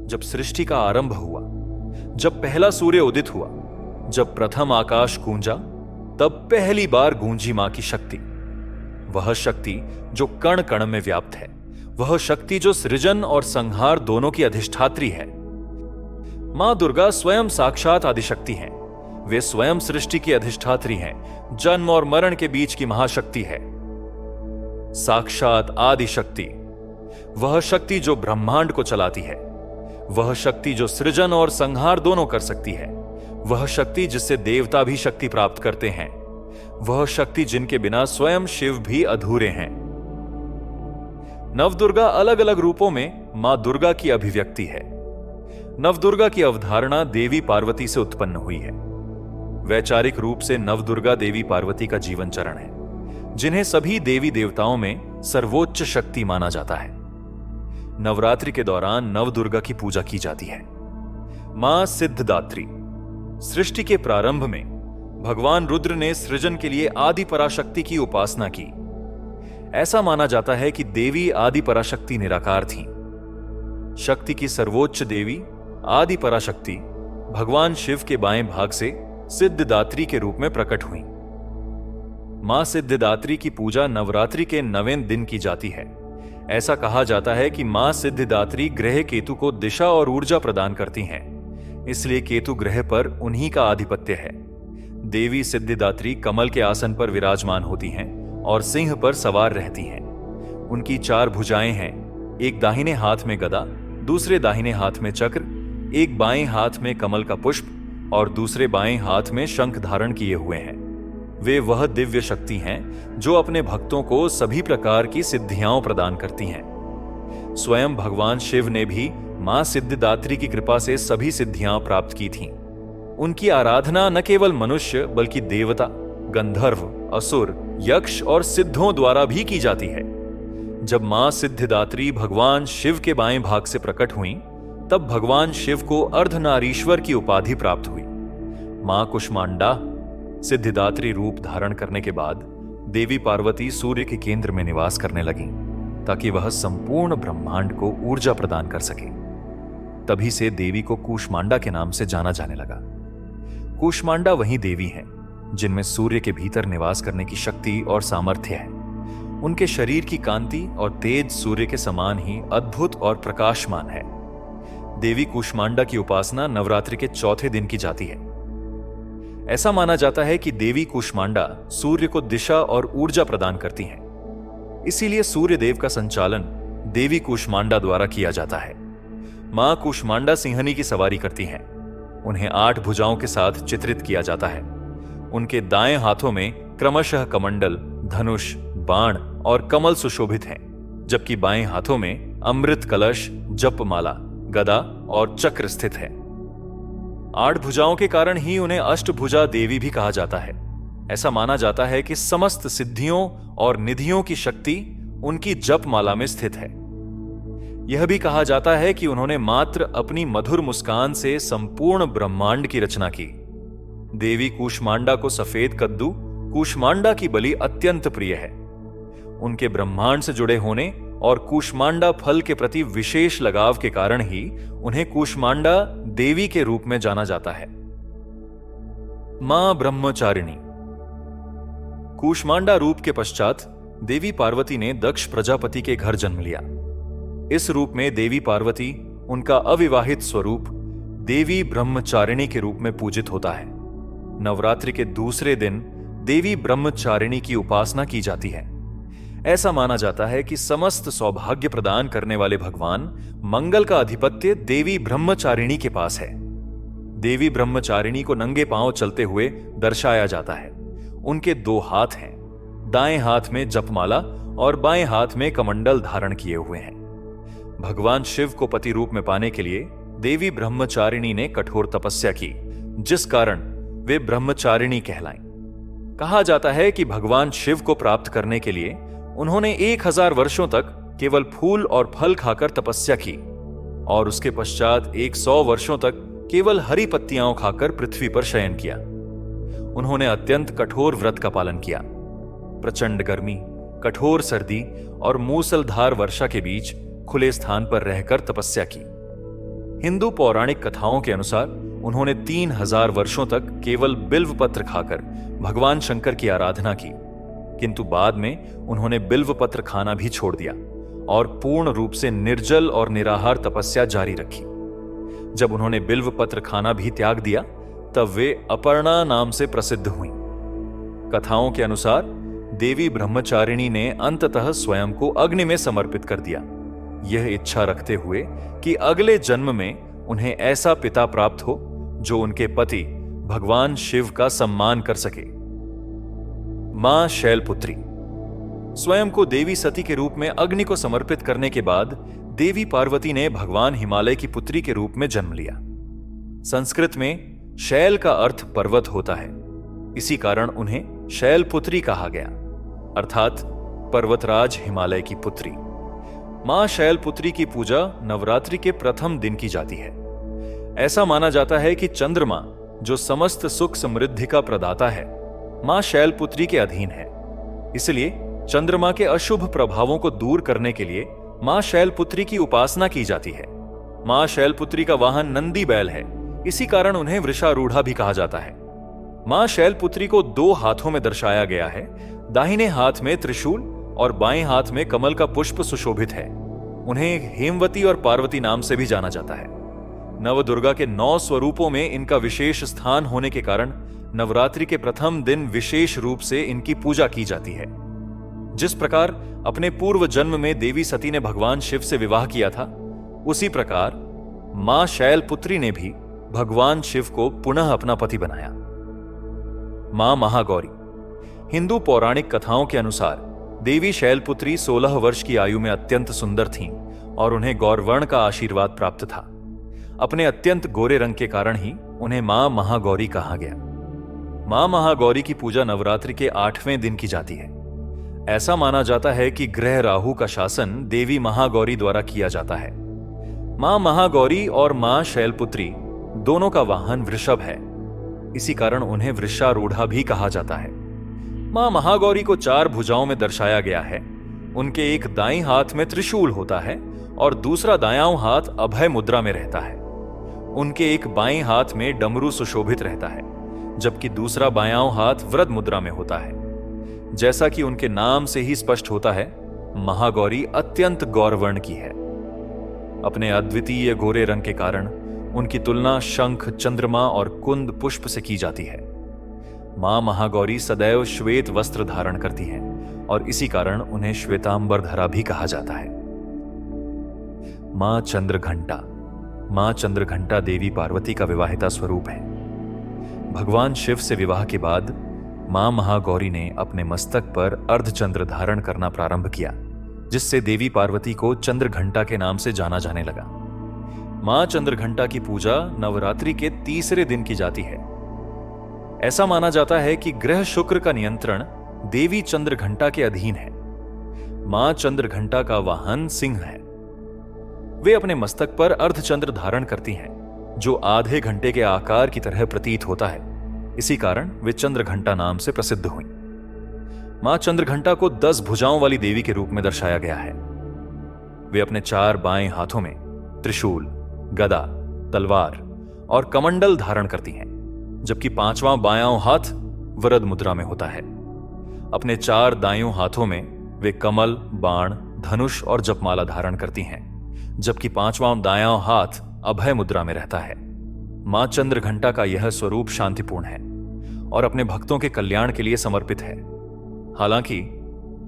जब सृष्टि का आरंभ हुआ, जब पहला सूर्य उदित हुआ, जब प्रथम आकाश गूंजा, तब पहली बार गूंजी मां की शक्ति। वह शक्ति जो कण कण में व्याप्त है, वह शक्ति जो सृजन और संहार दोनों की अधिष्ठात्री है। मां दुर्गा स्वयं साक्षात आदिशक्ति हैं। वे स्वयं सृष्टि की अधिष्ठात्री हैं, जन्म और मरण के बीच की महाशक्ति है। साक्षात आदिशक्ति, वह शक्ति जो ब्रह्मांड को चलाती है, वह शक्ति जो सृजन और संहार दोनों कर सकती है, वह शक्ति जिससे देवता भी शक्ति प्राप्त करते हैं, वह शक्ति जिनके बिना स्वयं शिव भी अधूरे हैं। नवदुर्गा अलग अलग रूपों में मां दुर्गा की अभिव्यक्ति है। नवदुर्गा की अवधारणा देवी पार्वती से उत्पन्न हुई है। वैचारिक रूप से नवदुर्गा देवी पार्वती का जीवन चरण है, जिन्हें सभी देवी देवताओं में सर्वोच्च शक्ति माना जाता है। नवरात्रि के दौरान नवदुर्गा की पूजा की जाती है। मां सिद्धदात्री, सृष्टि के प्रारंभ में भगवान रुद्र ने सृजन के लिए आदि पराशक्ति की उपासना की। ऐसा माना जाता है कि देवी आदि पराशक्ति निराकार थीं। शक्ति की सर्वोच्च देवी आदि पराशक्ति भगवान शिव के बाएं भाग से सिद्धदात्री के रूप में प्रकट हुई। मां सिद्धदात्री की पूजा नवरात्रि के 9वें दिन की जाती है। ऐसा कहा जाता है कि मां सिद्धदात्री ग्रह केतु को दिशा और ऊर्जा प्रदान करती हैं, इसलिए केतु ग्रह पर उन्हीं का आधिपत्य है। देवी सिद्धिदात्री कमल के आसन पर विराजमान होती हैं और सिंह पर सवार रहती हैं। उनकी 4 भुजाएं हैं, एक दाहिने हाथ में गदा, दूसरे दाहिने हाथ में चक्र, एक बाएं हाथ में कमल का पुष्प और दूसरे बाएं हाथ में शंख धारण किए हुए हैं। वे वह दिव्य शक्ति हैं जो अपने भक्तों को सभी प्रकार की सिद्धियां प्रदान करती हैं। स्वयं भगवान शिव ने भी मां सिद्धिदात्री की कृपा से सभी सिद्धियां प्राप्त की थीं। उनकी आराधना न केवल मनुष्य बल्कि देवता, गंधर्व, असुर, यक्ष और सिद्धों द्वारा भी की जाती है। जब मां सिद्धिदात्री भगवान शिव के बाएं भाग से प्रकट हुई, तब भगवान शिव को अर्धनारीश्वर की उपाधि प्राप्त हुई। मां कुष्मांडा सिद्धिदात्री रूप धारण करने के बाद देवी पार्वती सूर्य के केंद्र में निवास करने लगी, ताकि वह संपूर्ण ब्रह्मांड को ऊर्जा प्रदान कर सके। तभी से देवी को कूष्मांडा के नाम से जाना जाने लगा। कूष्मांडा वही देवी हैं जिनमें सूर्य के भीतर निवास करने की शक्ति और सामर्थ्य है। उनके शरीर की कांति और तेज सूर्य के समान ही अद्भुत और प्रकाशमान है। देवी कूष्मांडा की उपासना नवरात्रि के 4थे दिन की जाती है। ऐसा माना जाता है कि देवी कूष्मांडा सूर्य को दिशा और ऊर्जा प्रदान करती हैं। इसीलिए सूर्य देव का संचालन देवी कूष्मांडा द्वारा किया जाता है। मां कूष्मांडा सिंहनी की सवारी करती हैं। उन्हें 8 भुजाओं के साथ चित्रित किया जाता है। उनके दाएं हाथों में क्रमशः कमंडल, धनुष, बाण और कमल सुशोभित हैं, जबकि बाएं हाथों में अमृत कलश, जपमाला, गदा और चक्र स्थित है। 8 भुजाओं के कारण ही उन्हें अष्टभुजा देवी भी कहा जाता है। ऐसा माना जाता है कि समस्त सिद्धियों और निधियों की शक्ति उनकी जपमाला में स्थित है। यह भी कहा जाता है कि उन्होंने मात्र अपनी मधुर मुस्कान से संपूर्ण ब्रह्मांड की रचना की। देवी कूष्मांडा को सफेद कद्दू, कूष्मांडा की बलि अत्यंत प्रिय है। उनके ब्रह्मांड से जुड़े होने और कूष्मांडा फल के प्रति विशेष लगाव के कारण ही उन्हें कूष्मांडा देवी के रूप में जाना जाता है। मां ब्रह्मचारिणी। कूष्मांडा रूप के पश्चात देवी पार्वती ने दक्ष प्रजापति के घर जन्म लिया। इस रूप में देवी पार्वती, उनका अविवाहित स्वरूप देवी ब्रह्मचारिणी के रूप में पूजित होता है। नवरात्रि के दूसरे दिन देवी ब्रह्मचारिणी की उपासना की जाती है। ऐसा माना जाता है कि समस्त सौभाग्य प्रदान करने वाले भगवान मंगल का अधिपत्य देवी ब्रह्मचारिणी के पास है। देवी ब्रह्मचारिणी को नंगे पांव चलते हुए दर्शाया जाता है। उनके 2 हाथ हैं, दाएं हाथ में जपमाला और बाएं हाथ में कमंडल धारण किए हुए हैं। भगवान शिव को पति रूप में पाने के लिए देवी ब्रह्मचारिणी ने कठोर तपस्या की, जिस कारण वे ब्रह्मचारिणी कहलाईं। कहा जाता है कि भगवान शिव को प्राप्त करने के लिए उन्होंने 1000 वर्षों तक केवल फूल और फल खाकर तपस्या की और उसके पश्चात 100 वर्षों तक केवल हरी पत्तियां खाकर पृथ्वी पर शयन किया। उन्होंने अत्यंत कठोर व्रत का पालन किया। प्रचंड गर्मी, कठोर सर्दी और मूसलधार वर्षा के बीच खुले स्थान पर रहकर तपस्या की। हिंदू पौराणिक कथाओं के अनुसार उन्होंने 3000 वर्षों तक केवल बिल्व पत्र खाकर भगवान शंकर की आराधना की, किंतु बाद में उन्होंने बिल्व पत्र खाना भी छोड़ दिया और पूर्ण रूप से निर्जल और निराहार तपस्या जारी रखी। जब उन्होंने बिल्व पत्र खाना भी त्याग दिया तब वे अपर्णा नाम से प्रसिद्ध हुईं। कथाओं के अनुसार देवी ब्रह्मचारिणी ने अंततः स्वयं को अग्नि में समर्पित कर दिया, यह इच्छा रखते हुए कि अगले जन्म में उन्हें ऐसा पिता प्राप्त हो जो उनके पति भगवान शिव का सम्मान कर सके। मां शैलपुत्री। स्वयं को देवी सती के रूप में अग्नि को समर्पित करने के बाद देवी पार्वती ने भगवान हिमालय की पुत्री के रूप में जन्म लिया। संस्कृत में शैल का अर्थ पर्वत होता है, इसी कारण उन्हें शैलपुत्री कहा गया, अर्थात पर्वतराज हिमालय की पुत्री। मां शैलपुत्री की पूजा नवरात्रि के प्रथम दिन की जाती है। ऐसा माना जाता है कि चंद्रमा, जो समस्त सुख समृद्धि का प्रदाता है, मां शैलपुत्री के अधीन है। इसलिए चंद्रमा के अशुभ प्रभावों को दूर करने के लिए मां शैलपुत्री की उपासना की जाती है। मां शैलपुत्री का वाहन नंदी बैल है, इसी कारण उन्हें वृषारूढ़ा भी कहा जाता है। मां शैलपुत्री को 2 हाथों में दर्शाया गया है। दाहिने हाथ में त्रिशूल और बाएं हाथ में कमल का पुष्प सुशोभित है। उन्हें हेमवती और पार्वती नाम से भी जाना जाता है। नवदुर्गा के 9 स्वरूपों में इनका विशेष स्थान होने के कारण नवरात्रि के प्रथम दिन विशेष रूप से इनकी पूजा की जाती है। जिस प्रकार अपने पूर्व जन्म में देवी सती ने भगवान शिव से विवाह किया था, उसी प्रकार मां शैलपुत्री ने भी भगवान शिव को पुनः अपना पति बनाया। मां महागौरी। हिंदू पौराणिक कथाओं के अनुसार देवी शैलपुत्री 16 वर्ष की आयु में अत्यंत सुंदर थीं और उन्हें गौरवर्ण का आशीर्वाद प्राप्त था। अपने अत्यंत गोरे रंग के कारण ही उन्हें मां महागौरी कहा गया। मां महागौरी की पूजा नवरात्रि के 8वें दिन की जाती है। ऐसा माना जाता है कि ग्रह राहु का शासन देवी महागौरी द्वारा किया जाता है। मां महागौरी और मां शैलपुत्री दोनों का वाहन वृषभ है, इसी कारण उन्हें वृषारूढ़ा भी कहा जाता है। मां महागौरी को 4 भुजाओं में दर्शाया गया है। उनके एक दाईं हाथ में त्रिशूल होता है और दूसरा दायां हाथ अभय मुद्रा में रहता है। उनके एक बाएं हाथ में डमरू सुशोभित रहता है, जबकि दूसरा बायां हाथ वृद्ध मुद्रा में होता है। जैसा कि उनके नाम से ही स्पष्ट होता है, महागौरी अत्यंत गौरवर्ण की है। अपने अद्वितीय गोरे रंग के कारण उनकी तुलना शंख, चंद्रमा और कुंद पुष्प से की जाती है। मां महागौरी सदैव श्वेत वस्त्र धारण करती हैं और इसी कारण उन्हें श्वेतांबरधरा भी कहा जाता है। मां चंद्रघंटा। मां चंद्रघंटा देवी पार्वती का विवाहिता स्वरूप है। भगवान शिव से विवाह के बाद मां महागौरी ने अपने मस्तक पर अर्धचंद्र धारण करना प्रारंभ किया, जिससे देवी पार्वती को चंद्रघंटा के नाम से जाना जाने लगा। मां चंद्रघंटा की पूजा नवरात्रि के 3रे दिन की जाती है। ऐसा माना जाता है कि ग्रह शुक्र का नियंत्रण देवी चंद्रघंटा के अधीन है। मां चंद्रघंटा का वाहन सिंह है। वे अपने मस्तक पर अर्धचंद्र धारण करती हैं, जो आधे घंटे के आकार की तरह प्रतीत होता है। इसी कारण वे चंद्रघंटा नाम से प्रसिद्ध हुई। मां चंद्रघंटा को 10 भुजाओं वाली देवी के रूप में दर्शाया गया है। वे अपने 4 बाएं हाथों में त्रिशूल, गदा, तलवार और कमंडल धारण करती हैं, जबकि 5वां बायां हाथ वरद मुद्रा में होता है। अपने 4 दाएं हाथों में वे कमल, बाण, धनुष और जपमाला धारण करती हैं, जबकि 5वां दायां हाथ अभय मुद्रा में रहता है। मां चंद्रघंटा का यह स्वरूप शांतिपूर्ण है और अपने भक्तों के कल्याण के लिए समर्पित है। हालांकि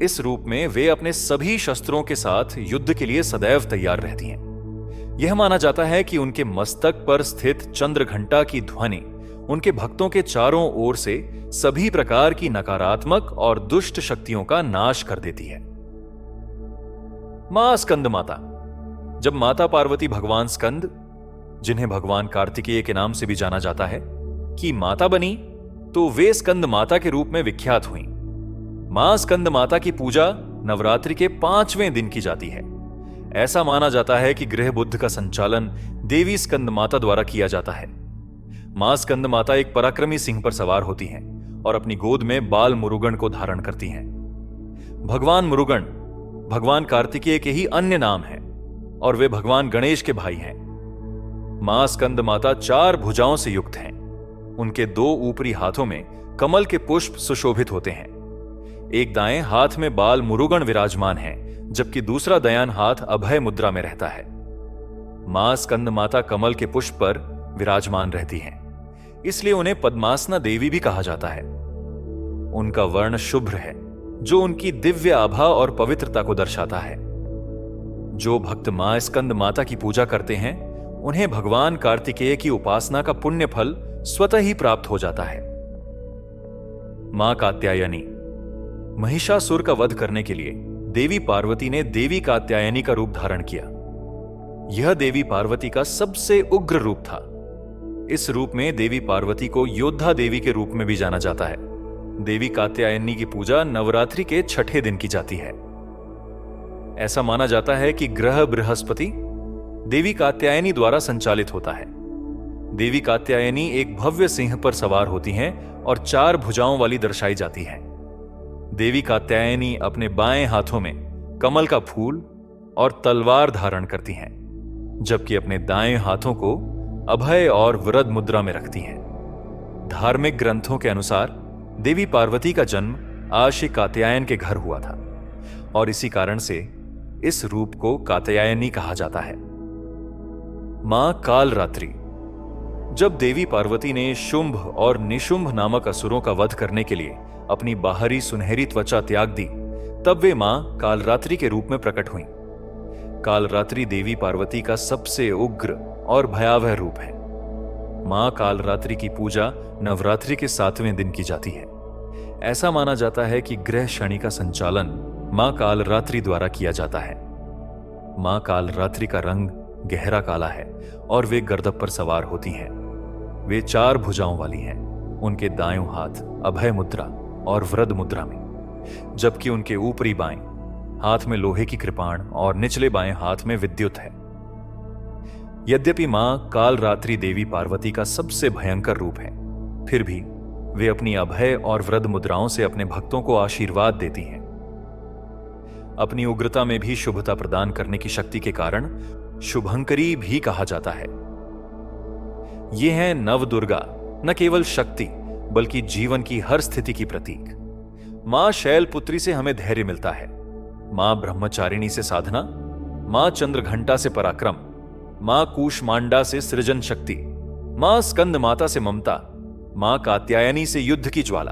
इस रूप में वे अपने सभी शस्त्रों के साथ युद्ध के लिए सदैव तैयार रहती हैं। यह माना जाता है कि उनके मस्तक पर स्थित चंद्रघंटा की ध्वनि उनके भक्तों के चारों ओर से सभी प्रकार की नकारात्मक और दुष्ट शक्तियों का नाश कर देती है। मां स्कंद माता। जब माता पार्वती भगवान स्कंद, जिन्हें भगवान कार्तिकेय के नाम से भी जाना जाता है, की माता बनी, तो वे स्कंद माता के रूप में विख्यात हुई। मां स्कंद माता की पूजा नवरात्रि के 5वें दिन की जाती है। ऐसा माना जाता है कि गृह बुद्ध का संचालन देवी स्कंद माता द्वारा किया जाता है। मां स्कंद माता एक पराक्रमी सिंह पर सवार होती हैं और अपनी गोद में बाल मुरुगन को धारण करती हैं। भगवान मुरुगन भगवान कार्तिकेय के ही अन्य नाम हैं और वे भगवान गणेश के भाई हैं। मां स्कंद माता 4 भुजाओं से युक्त हैं। उनके 2 ऊपरी हाथों में कमल के पुष्प सुशोभित होते हैं। एक दाएं हाथ में बाल मुरुगन विराजमान है, जबकि दूसरा दयान हाथ अभय मुद्रा में रहता है। मां स्कंद माता कमल के पुष्प पर विराजमान रहती हैं, इसलिए उन्हें पद्मासना देवी भी कहा जाता है। उनका वर्ण शुभ्र है, जो उनकी दिव्य आभा और पवित्रता को दर्शाता है। जो भक्त मां स्कंद माता की पूजा करते हैं, उन्हें भगवान कार्तिकेय की उपासना का पुण्य फल स्वतः ही प्राप्त हो जाता है। मां कात्यायनी। महिषासुर का वध करने के लिए देवी पार्वती ने देवी कात्यायनी का रूप धारण किया। यह देवी पार्वती का सबसे उग्र रूप था। इस रूप में देवी पार्वती को योद्धा देवी के रूप में भी जाना जाता है। देवी कात्यायनी की पूजा नवरात्रि के 6ठे दिन की जाती है। ऐसा माना जाता है कि ग्रह बृहस्पति देवी कात्यायनी द्वारा संचालित होता है। देवी कात्यायनी एक भव्य सिंह पर सवार होती हैं और 4 भुजाओं वाली दर्शाई जाती हैं। देवी कात्यायनी अपने बाएं हाथों में कमल का फूल और तलवार धारण करती हैं, जबकि अपने दाएं हाथों को अभय और वरद मुद्रा में रखती हैं। धार्मिक ग्रंथों के अनुसार देवी पार्वती का जन्म आशी कात्यायन के घर हुआ था और इसी कारण से इस रूप को कात्यायनी कहा जाता है। मां कालरात्रि। जब देवी पार्वती ने शुंभ और निशुंभ नामक असुरों का वध करने के लिए अपनी बाहरी सुनहरी त्वचा त्याग दी, तब वे मां कालरात्रि के रूप में प्रकट हुईं। कालरात्रि देवी पार्वती का सबसे उग्र और भयावह रूप है। मां कालरात्रि की पूजा नवरात्रि के 7वें दिन की जाती है। ऐसा माना जाता है कि ग्रह शनि का संचालन मां कालरात्रि द्वारा किया जाता है। मां कालरात्रि का रंग गहरा काला है और वे गर्दभ पर सवार होती हैं। वे 4 भुजाओं वाली हैं। उनके दाएं हाथ अभय मुद्रा और वरद मुद्रा में, जबकि उनके ऊपरी बाएं हाथ में लोहे की कृपाण और निचले बाएं हाथ में विद्युत है। यद्यपि मां कालरात्रि देवी पार्वती का सबसे भयंकर रूप है, फिर भी वे अपनी अभय और वरद मुद्राओं से अपने भक्तों को आशीर्वाद देती हैं। अपनी उग्रता में भी शुभता प्रदान करने की शक्ति के कारण शुभंकरी भी कहा जाता है। ये हैं नवदुर्गा, न केवल शक्ति बल्कि जीवन की हर स्थिति की प्रतीक। मां शैलपुत्री से हमें धैर्य मिलता है, मां ब्रह्मचारिणी से साधना, मां चंद्रघंटा से पराक्रम, मां कूष्मांडा से सृजन शक्ति, मां स्कंद माता से ममता, मां कात्यायनी से युद्ध की ज्वाला,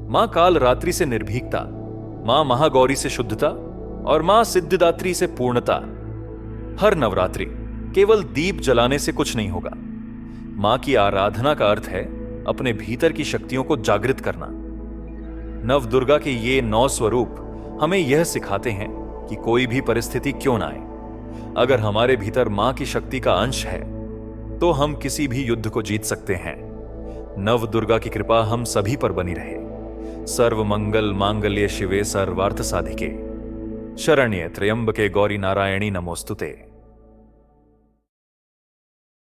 मां कालरात्रि से निर्भीकता, मां महागौरी से शुद्धता और मां सिद्धिदात्री से पूर्णता। हर नवरात्रि केवल दीप जलाने से कुछ नहीं होगा। मां की आराधना का अर्थ है अपने भीतर की शक्तियों को जागृत करना। नवदुर्गा के ये 9 स्वरूप हमें यह सिखाते हैं कि कोई भी परिस्थिति क्यों ना आए, अगर हमारे भीतर मां की शक्ति का अंश है तो हम किसी भी युद्ध को जीत सकते हैं। नवदुर्गा की कृपा हम सभी पर बनी रहे। सर्व मंगल मांगल्य शिवे सर्वार्थ साधिके, शरण्ये त्र्यंबके गौरी नारायणी नमोस्तुते।